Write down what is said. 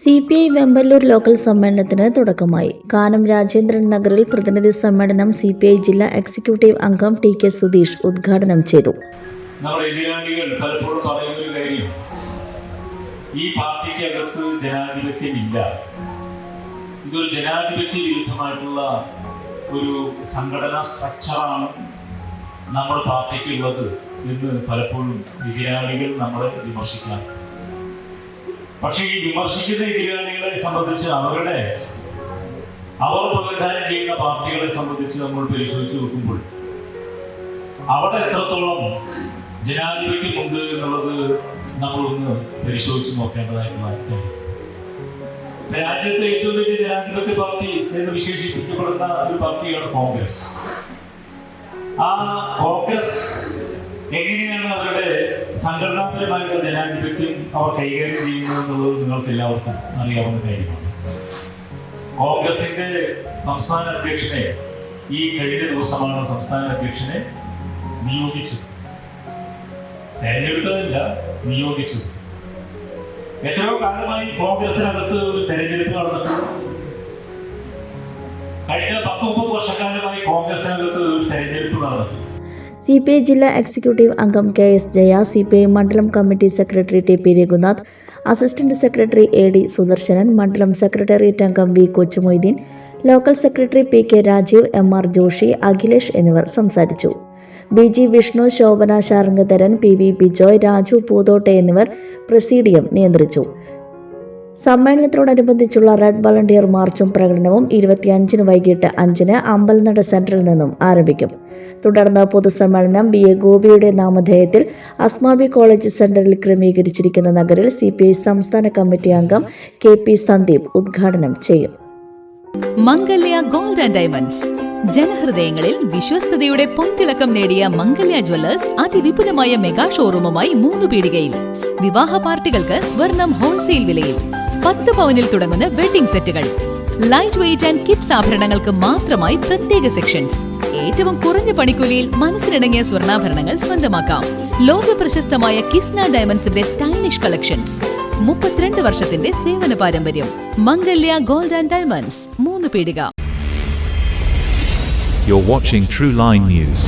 CPI Vempallur local സമ്മേളനത്തിന് തുടക്കമായി. കാനം രാജേന്ദ്രൻ നഗറിൽ പ്രതിനിധി സമ്മേളനം CPI ജില്ലാ എക്സിക്യൂട്ടീവ് അംഗം TK സുധീഷ് ഉദ്ഘാടനം ചെയ്തു. നമ്മുടെ എതിരാളികൾ പലപ്പോഴും പറയുന്ന ഒരു കാര്യം, ഈ പാർട്ടിക്കകത്ത് ജനാധിപത്യമില്ല, ഇതൊരു ജനാധിപത്യ വിരുദ്ധമായിട്ടുള്ള ഒരു സംഘടനാ സ്ട്രക്ചറാണ് നമ്മുടെ പാർട്ടിക്കുള്ളത് എന്ന് പലപ്പോഴും എതിരാളികൾ നമ്മളെ വിമർശിക്കാം. പക്ഷേ ഈ വിമർശിക്കുന്ന എതിരാളികളെ സംബന്ധിച്ച് അവർ പ്രതിനിധാനം ചെയ്യുന്ന പാർട്ടികളെ സംബന്ധിച്ച് നമ്മൾ പരിശോധിച്ച് നോക്കുമ്പോൾ അവിടെ എത്രത്തോളം ജനാധിപത്യമുണ്ട് എന്നുള്ളത് നമ്മളൊന്ന് പരിശോധിച്ച് നോക്കേണ്ടതായിട്ടുള്ള കാര്യം. രാജ്യത്തെ ഏറ്റവും വലിയ ജനാധിപത്യ പാർട്ടി എന്ന് വിശേഷിപ്പിക്കപ്പെടുന്ന ഒരു പാർട്ടിയാണ് കോൺഗ്രസ്. ആ കോൺഗ്രസ് എങ്ങനെയാണ് അവരുടെ സംഘടനാപരമായിട്ടുള്ള ജനാധിപത്യം അവർ കൈകാര്യം ചെയ്യുന്നത് എന്നുള്ളത് നിങ്ങൾക്ക് എല്ലാവർക്കും അറിയാവുന്ന കാര്യമാണ്. കോൺഗ്രസിന്റെ സംസ്ഥാന അധ്യക്ഷനെ ഈ കഴിഞ്ഞ ദിവസമാണ് സംസ്ഥാന അധ്യക്ഷനെ നിയോഗിച്ചത്. തെരഞ്ഞെടുത്തതല്ല, നിയോഗിച്ചത്. എത്രയോ കാലമായി കോൺഗ്രസിനകത്ത് ഒരു തെരഞ്ഞെടുപ്പ് നടന്നിട്ടുണ്ട്. കഴിഞ്ഞ 10-30 വർഷക്കാലമായി കോൺഗ്രസിനകത്ത് ഒരു തെരഞ്ഞെടുപ്പ് നടന്നിട്ടുണ്ട്. CPI ജില്ലാ എക്സിക്യൂട്ടീവ് അംഗം KS ജയ, CPI മണ്ഡലം committee secretary TP Raghunath, assistant secretary AD Sudarshanan, മണ്ഡലം സെക്രട്ടേറിയറ്റ് അംഗം V Kochumoideen, local secretary PK Rajeev, MR Joshi, Akhilesh എന്നിവർ സംസാരിച്ചു. BG വിഷ്ണു, ശോഭന ശാരംഗധരൻ, PV ബിജോയ്, രാജു പൂതോട്ടെ എന്നിവർ പ്രസീഡിയം നിയന്ത്രിച്ചു. സമ്മേളനത്തോടനുബന്ധിച്ചുള്ള റെഡ് വളണ്ടിയർ മാർച്ചും പ്രകടനവും 25 വൈകിട്ട് 5 അമ്പലനട സെന്ററിൽ നിന്നും ആരംഭിക്കും. തുടർന്ന് പൊതുസമ്മേളനം BA ഗോപിയുടെ നാമധേയത്തിൽ അസ്മാബി കോളേജ് സെന്ററിൽ ക്രമീകരിച്ചിരിക്കുന്ന നഗറിൽ CPI സംസ്ഥാന കമ്മിറ്റി അംഗം KP സന്ദീപ് ഉദ്ഘാടനം ചെയ്യും. മംഗല്യ ഗോൾഡ് ആൻഡ് ഡയമണ്ട്സ്, ജനഹൃദയങ്ങളിൽ വിശ്വസ്തയുടെ പൊൻതിളക്കം നേടിയ മംഗല്യ ജ്വല്ലേഴ്സ് അതിവിപുലമായ മെഗാ ഷോറൂമുമായി 3 പീടികയിൽ. വിവാഹ പാർട്ടികൾക്ക് സ്വർണം ഹോൾസെയിൽ വിലയിൽ 10 പവനിൽ തുടങ്ങുന്ന വെഡിംഗ് സെറ്റുകൾ, ലൈറ്റ് വെയ്റ്റ് ആൻഡ് കിഡ്സ് ആഭരണങ്ങൾക്ക് മാത്രമായി പ്രത്യേക സെക്ഷൻസ്. ഏറ്റവും കുറഞ്ഞ പണിക്കൂലിയിൽ മനസ്സിലിണങ്ങിയ സ്വർണ്ണാഭരണങ്ങൾ സ്വന്തമാക്കാം. ലോക പ്രശസ്തമായ കിസ്ന ഡയമണ്ട്സിന്റെ സ്റ്റൈലിഷ് കളക്ഷൻസ്. 32 വർഷത്തിന്റെ സേവന പാരമ്പര്യം. മംഗല്യ ഗോൾഡ് ആൻഡ് ഡയമണ്ട്സ്, 3 പീടിക. You're watching True Line News.